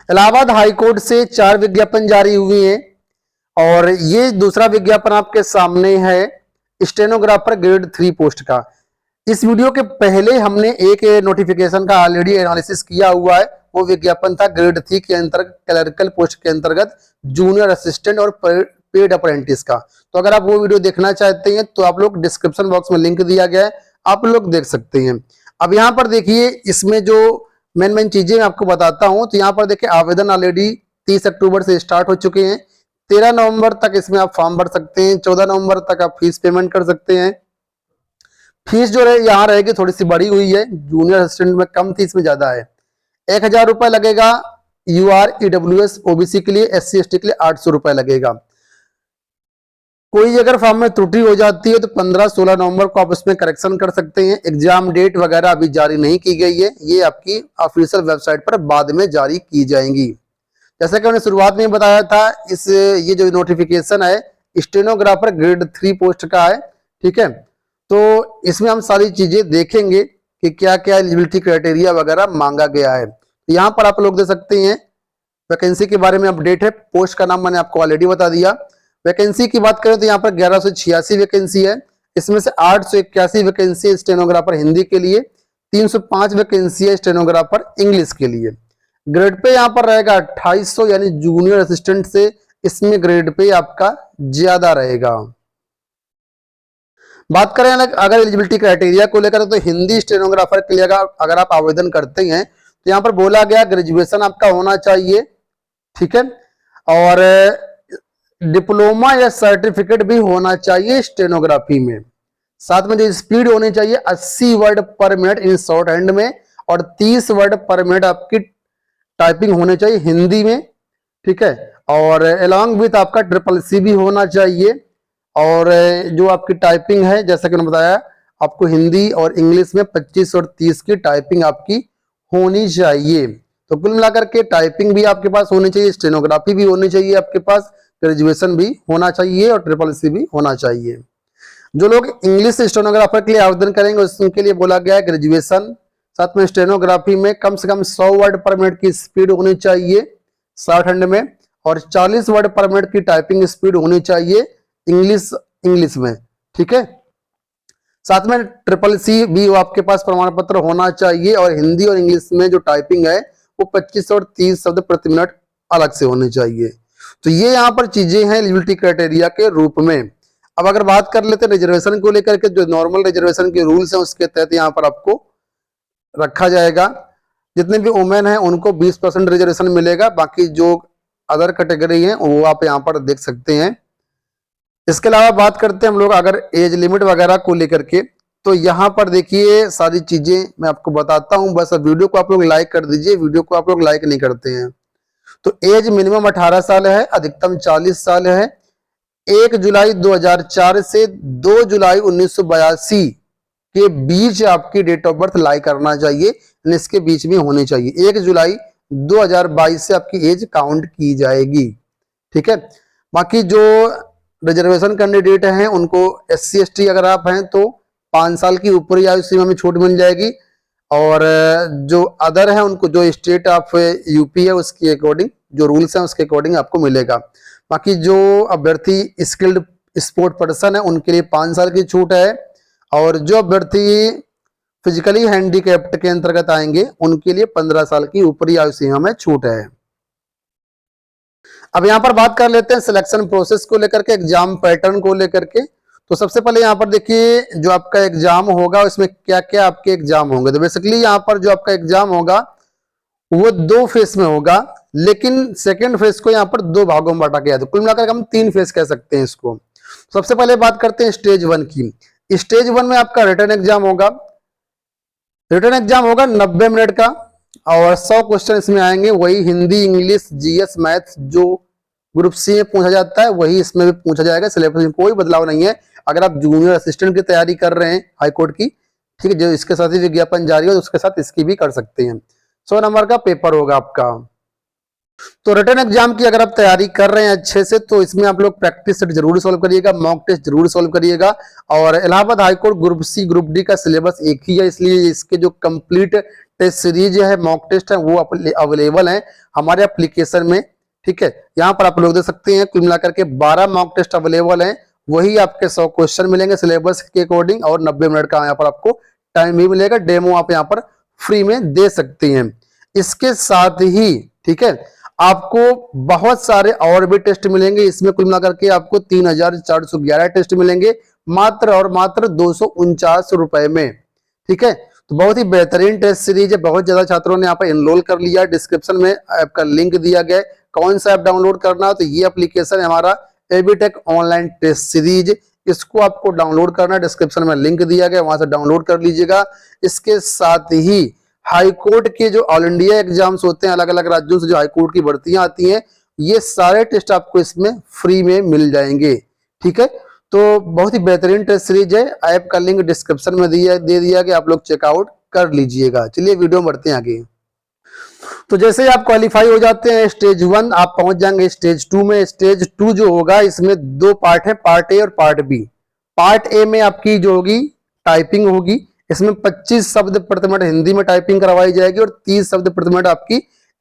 Allahabad high court से 4 विज्ञापन जारी हुए हैं और ये दूसरा विज्ञापन आपके सामने है स्टेनोग्राफर ग्रेड 3 पोस्ट का। इस वीडियो के पहले हमने एक नोटिफिकेशन का ऑलरेडी एनालिसिस किया हुआ है। वो विज्ञापन था ग्रेड 3 के अंतर्गत क्लरिकल पोस्ट के अंतर्गत जूनियर असिस्टेंट और पेड अप्रेंटिस का। तो अगर आप वो वीडियो देखना चाहते हैं तो आप लोग डिस्क्रिप्शन बॉक्स में लिंक दिया गया है, आप लोग देख सकते हैं। अब यहाँ पर देखिए, इसमें जो मेन चीजें मैं आपको बताता हूं। तो यहाँ पर देखिए, आवेदन ऑलरेडी 30 अक्टूबर से स्टार्ट हो चुके हैं। 13 नवंबर तक इसमें आप फॉर्म भर सकते हैं। 14 नवंबर तक आप फीस पेमेंट कर सकते हैं। फीस जो है यहाँ रहेगी थोड़ी सी बढ़ी हुई है, जूनियर असिस्टेंट में कम थी, इसमें ज्यादा है। 1000 रुपए लगेगा UR EWS OBC के लिए, SC ST के लिए 800 रुपए लगेगा। कोई अगर फॉर्म में त्रुटि हो जाती है तो 15-16 नवंबर को आप उसमें करेक्शन कर सकते हैं। एग्जाम डेट वगैरह अभी जारी नहीं की गई है, ये आपकी ऑफिशियल वेबसाइट पर बाद में जारी की जाएंगी। जैसा कि मैंने शुरुआत में बताया था, ये जो नोटिफिकेशन है स्टेनोग्राफर ग्रेड 3 पोस्ट का है, ठीक है। तो इसमें हम सारी चीजें देखेंगे कि क्या क्या एलिजिबिलिटी क्राइटेरिया वगैरह मांगा गया है। तो यहाँ पर आप लोग दे सकते हैं वैकेंसी के बारे में अपडेट है। पोस्ट का नाम मैंने आपको ऑलरेडी बता दिया। वैकेंसी की बात करें तो यहाँ पर 1186 वैकेंसी है। इसमें से 881 वैकेंसी है स्टेनोग्राफर हिंदी के लिए, 305 वैकेंसी है स्टेनोग्राफर इंग्लिश के लिए। ग्रेड पे यहाँ पर रहेगा 2800, यानी जूनियर असिस्टेंट से इसमें ग्रेड पे आपका ज्यादा रहेगा। बात करें अगर एलिजिबिलिटी क्राइटेरिया को लेकर तो हिंदी स्टेनोग्राफर के लिए अगर आप आवेदन करते हैं तो यहाँ पर बोला गया ग्रेजुएशन आपका होना चाहिए, ठीक है, और डिप्लोमा या सर्टिफिकेट भी होना चाहिए स्टेनोग्राफी में। साथ में जो स्पीड होनी चाहिए 80 वर्ड पर मिनट इन शॉर्ट हैंड में और 30 वर्ड पर मिनट आपकी टाइपिंग होनी चाहिए हिंदी में, ठीक है। और अलॉन्ग विथ आपका CCC भी होना चाहिए। और जो आपकी टाइपिंग है, जैसा कि मैंने बताया, आपको हिंदी और इंग्लिश में 25 और 30 की टाइपिंग आपकी होनी चाहिए। तो कुल मिलाकर के टाइपिंग भी आपके पास होनी चाहिए, स्टेनोग्राफी भी होनी चाहिए आपके पास, ग्रेजुएशन भी होना चाहिए और CCC भी होना चाहिए। जो लोग इंग्लिश स्टेनोग्राफर के लिए आवेदन करेंगे उनके लिए बोला गया है ग्रेजुएशन, साथ में स्टेनोग्राफी में कम से कम 100 वर्ड पर मिनट की स्पीड होनी चाहिए शॉर्ट हैंड में और 40 वर्ड पर मिनट की टाइपिंग स्पीड होनी चाहिए इंग्लिश में, ठीक है। साथ में CCC भी आपके पास प्रमाण पत्र होना चाहिए और हिंदी और इंग्लिश में जो टाइपिंग है वो 25 और 30 शब्द प्रति मिनट अलग से होने चाहिए। तो ये यहाँ पर चीजें हैं एलिजिबिलिटी क्राइटेरिया के रूप में। अब अगर बात कर लेते हैं रिजर्वेशन को लेकर के, जो नॉर्मल रिजर्वेशन के रूल्स हैं उसके तहत यहाँ पर आपको रखा जाएगा। जितने भी वुमेन हैं उनको 20% रिजर्वेशन मिलेगा, बाकी जो अदर कैटेगरी है वो आप यहाँ पर देख सकते हैं। इसके अलावा बात करते हैं हम लोग अगर एज लिमिट वगैरह को लेकर के, तो यहाँ पर देखिए सारी चीजें मैं आपको बताता हूँ। बस अब वीडियो को आप लोग लाइक कर दीजिए, वीडियो को आप लोग लाइक नहीं करते हैं। तो एज मिनिमम 18 साल है, अधिकतम 40 साल है। 1 जुलाई 2004 से 2 जुलाई 1982 के बीच आपकी डेट ऑफ बर्थ लाई करना चाहिए, इसके बीच में होनी चाहिए। 1 जुलाई 2022 से आपकी एज काउंट की जाएगी, ठीक है। बाकी जो रिजर्वेशन कैंडिडेट हैं उनको SC ST अगर आप हैं तो 5 साल की ऊपरी आयु सीमा में छूट मिल जाएगी। और जो अदर है उनको जो स्टेट ऑफ UP है उसके अकॉर्डिंग जो रूल्स हैं उसके अकॉर्डिंग आपको मिलेगा। बाकी जो अभ्यर्थी स्किल्ड स्पोर्ट पर्सन है उनके लिए 5 साल की छूट है और जो अभ्यर्थी फिजिकली हैंडीकैप्ड के अंतर्गत आएंगे उनके लिए 15 साल की ऊपरी आयु सीमा में छूट है। अब यहाँ पर बात कर लेते हैं सिलेक्शन प्रोसेस को लेकर के, एग्जाम पैटर्न को लेकर के। तो सबसे पहले यहाँ पर देखिए जो आपका एग्जाम होगा उसमें क्या क्या आपके एग्जाम होंगे। तो बेसिकली यहाँ पर जो आपका एग्जाम होगा वो 2 फेज में होगा, लेकिन सेकेंड फेज को यहाँ पर 2 भागों में बांटा गया है। तो कुल मिलाकर हम 3 फेज कह सकते हैं इसको। सबसे पहले बात करते हैं स्टेज 1 की। स्टेज 1 में आपका रिटन एग्जाम होगा। रिटन एग्जाम होगा 90 मिनट का और 100 क्वेश्चन इसमें आएंगे। वही हिंदी, इंग्लिश, GS, मैथ्स जो ग्रुप C में पूछा जाता है वही इसमें भी पूछा जाएगा। सिलेबस में कोई बदलाव नहीं है। अगर आप जूनियर असिस्टेंट की तैयारी कर रहे हैं हाईकोर्ट की, ठीक है, जो इसके साथ ही विज्ञापन जारी हो तो उसके साथ इसकी भी कर सकते हैं। 100 नंबर का पेपर होगा आपका। तो रिटन एग्जाम की अगर आप तैयारी कर रहे हैं अच्छे से तो इसमें आप लोग प्रैक्टिस सेट जरूर सॉल्व करिएगा, मॉक टेस्ट जरूर सॉल्व करिएगा। और Allahabad high court group C group D का सिलेबस एक ही है, इसलिए इसके जो कंप्लीट टेस्ट सीरीज है, मॉक टेस्ट है, वो अवेलेबल है हमारे एप्लीकेशन में। ठीक है, यहाँ पर आप लोग देख सकते हैं कुल मिलाकर के 12 मॉक टेस्ट अवेलेबल हैं। वही आपके 100 क्वेश्चन मिलेंगे सिलेबस के अकॉर्डिंग, और 90 मिनट का यहाँ पर आपको टाइम भी मिलेगा। डेमो आप यहाँ पर फ्री में दे सकते हैं। इसके साथ ही ठीक है, आपको बहुत सारे और भी टेस्ट मिलेंगे। इसमें कुल मिलाकर के आपको 3411 टेस्ट मिलेंगे मात्र और मात्र 249 रुपए में। ठीक है, तो बहुत ही बेहतरीन टेस्ट सीरीज है। बहुत ज्यादा छात्रों ने यहाँ पर एनरोल कर लिया। डिस्क्रिप्शन में ऐप का लिंक दिया गया है। कौन सा ऐप डाउनलोड करना है, तो ये एप्लीकेशन है हमारा एबीटेक ऑनलाइन टेस्ट सीरीज। इसको आपको डाउनलोड करना है, डिस्क्रिप्शन में लिंक दिया गया, वहां से डाउनलोड कर लीजिएगा। इसके साथ ही हाई कोर्ट के जो ऑल इंडिया एग्जाम्स होते हैं, अलग अलग राज्यों से जो हाई कोर्ट की भर्तियां आती हैं, ये सारे टेस्ट आपको इसमें फ्री में मिल जाएंगे। ठीक है, तो बहुत ही बेहतरीन टेस्ट सीरीज है। ऐप का लिंक डिस्क्रिप्शन में दे दिया कि आप लोग चेकआउट कर लीजिएगा। चलिए वीडियो बढ़ते हैं आगे। तो जैसे ही आप क्वालिफाई हो जाते हैं स्टेज 1, आप पहुंच जाएंगे स्टेज 2 में। स्टेज 2 जो होगा, इसमें 2 पार्ट है, पार्ट ए और पार्ट बी। पार्ट ए में आपकी जो होगी टाइपिंग होगी। इसमें 25 शब्द प्रति मिनट हिंदी में टाइपिंग करवाई जाएगी और 30 शब्द प्रति मिनट आपकी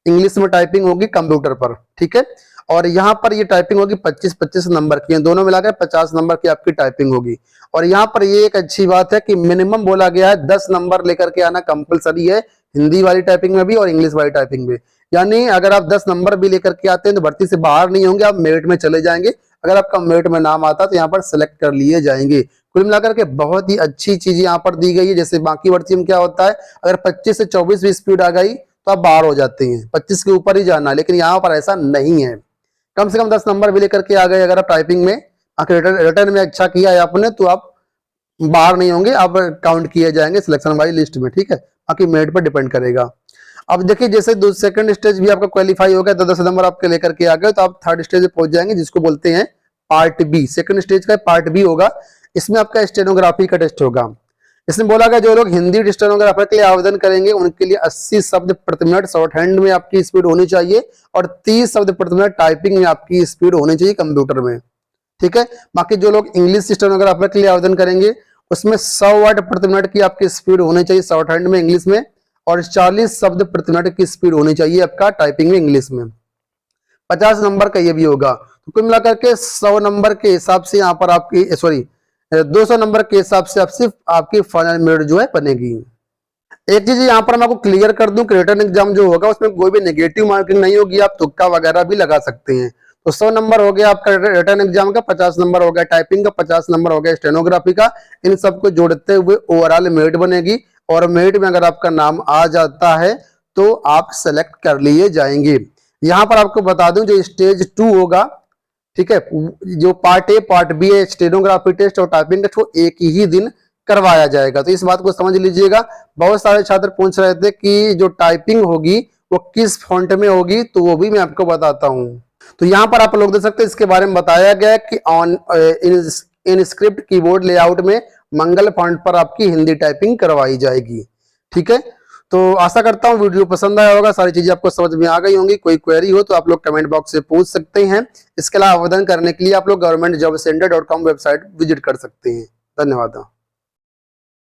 इंग्लिश में टाइपिंग होगी कंप्यूटर पर। ठीक है, और यहाँ पर ये टाइपिंग होगी 25-25 नंबर की, दोनों मिलाकर 50 नंबर की आपकी टाइपिंग होगी। और यहाँ पर ये एक अच्छी बात है कि मिनिमम बोला गया है 10 नंबर लेकर के आना कंपलसरी है, हिंदी वाली टाइपिंग में भी और इंग्लिश वाली टाइपिंग में। यानी अगर आप 10 नंबर भी लेकर के आते हैं तो भर्ती से बाहर नहीं होंगे, आप मेरिट में चले जाएंगे। अगर आपका मेरिट में नाम आता तो यहाँ पर सिलेक्ट कर लिए जाएंगे। कुल मिलाकर के बहुत ही अच्छी चीज यहाँ पर दी गई है। जैसे बाकी भर्ती में क्या होता है, अगर 25 से 24 भी स्पीड आ गई तो आप बाहर हो जाते हैं, 25 के ऊपर ही जाना। लेकिन यहाँ पर ऐसा नहीं है, कम से कम 10 नंबर भी लेकर के आ गए अगर आप टाइपिंग में, रिटर्न में अच्छा किया है आपने, तो आप बाहर नहीं होंगे, आप काउंट किए जाएंगे सिलेक्शन वाली लिस्ट में। ठीक है, बाकी मेरिट पर डिपेंड करेगा। अब देखिए, जैसे सेकंड स्टेज भी आपका क्वालिफाई हो गया, 10 नंबर आपके लेकर के आ गए, तो आप थर्ड स्टेज पे पहुंच जाएंगे, जिसको बोलते हैं पार्ट बी। सेकंड स्टेज का पार्ट बी होगा। इसमें आपका स्टेनोग्राफी का टेस्ट होगा। इसमें बोला गया जो लोग हिंदी स्टेनोग्राफर के लिए आवेदन करेंगे उनके लिए 80 शब्द प्रति मिनट शॉर्ट हैंड में आपकी स्पीड होनी चाहिए और 30 शब्द प्रति मिनट टाइपिंग में आपकी स्पीड होनी चाहिए कंप्यूटर में। ठीक है, बाकी जो लोग इंग्लिश स्टेनोग्राफर के लिए आवेदन करेंगे उसमें 100 वर्ड प्रति मिनट की आपकी स्पीड होनी चाहिए शॉर्ट हैंड में इंग्लिश में, और 40 शब्द प्रति मिनट की स्पीड होनी चाहिए आपका टाइपिंग में इंग्लिश में। 50 नंबर का ये भी होगा। तो कुल मिलाकर के 100 नंबर के हिसाब से यहाँ पर आपकी 200 नंबर के हिसाब से आपकी फाइनल मेरिट जो है बनेगी। एक चीज यहाँ पर मैं आपको क्लियर कर दूं कि रिटर्न एग्जाम जो होगा उसमें कोई भी नेगेटिव मार्किंग नहीं होगी, आप तुक्का वगैरह भी लगा सकते हैं। तो 100 नंबर हो गया आपका रिटर्न एग्जाम का, 50 नंबर हो गया टाइपिंग का, 50 नंबर हो गया स्टेनोग्राफी का। इन सबको जोड़ते हुए ओवरऑल मेरिट बनेगी, और मेरिट में अगर आपका नाम आ जाता है तो आप सेलेक्ट कर लिए जाएंगे। यहाँ पर आपको बता दूं जो स्टेज 2 होगा, ठीक है, जो पार्ट ए पार्ट बी है, स्टेनोग्राफी टेस्ट और टाइपिंग टेस्ट, वो एक ही दिन करवाया जाएगा। तो इस बात को समझ लीजिएगा। बहुत सारे छात्र पूछ रहे थे कि जो टाइपिंग होगी वो किस फॉन्ट में होगी, तो वो भी मैं आपको बताता हूं। तो यहाँ पर आप लोग देख सकते हैं, इसके बारे में बताया गया है कि इन स्क्रिप्ट कीबोर्ड लेआउट में मंगल फॉन्ट पर आपकी हिंदी टाइपिंग करवाई जाएगी। ठीक है, तो आशा करता हूँ वीडियो पसंद आया होगा, सारी चीजें आपको समझ में आ गई होंगी। कोई क्वेरी हो तो आप लोग कमेंट बॉक्स से पूछ सकते हैं। इसके अलावा आवेदन करने के लिए आप लोग governmentjobcenter.com वेबसाइट विजिट कर सकते हैं। धन्यवाद।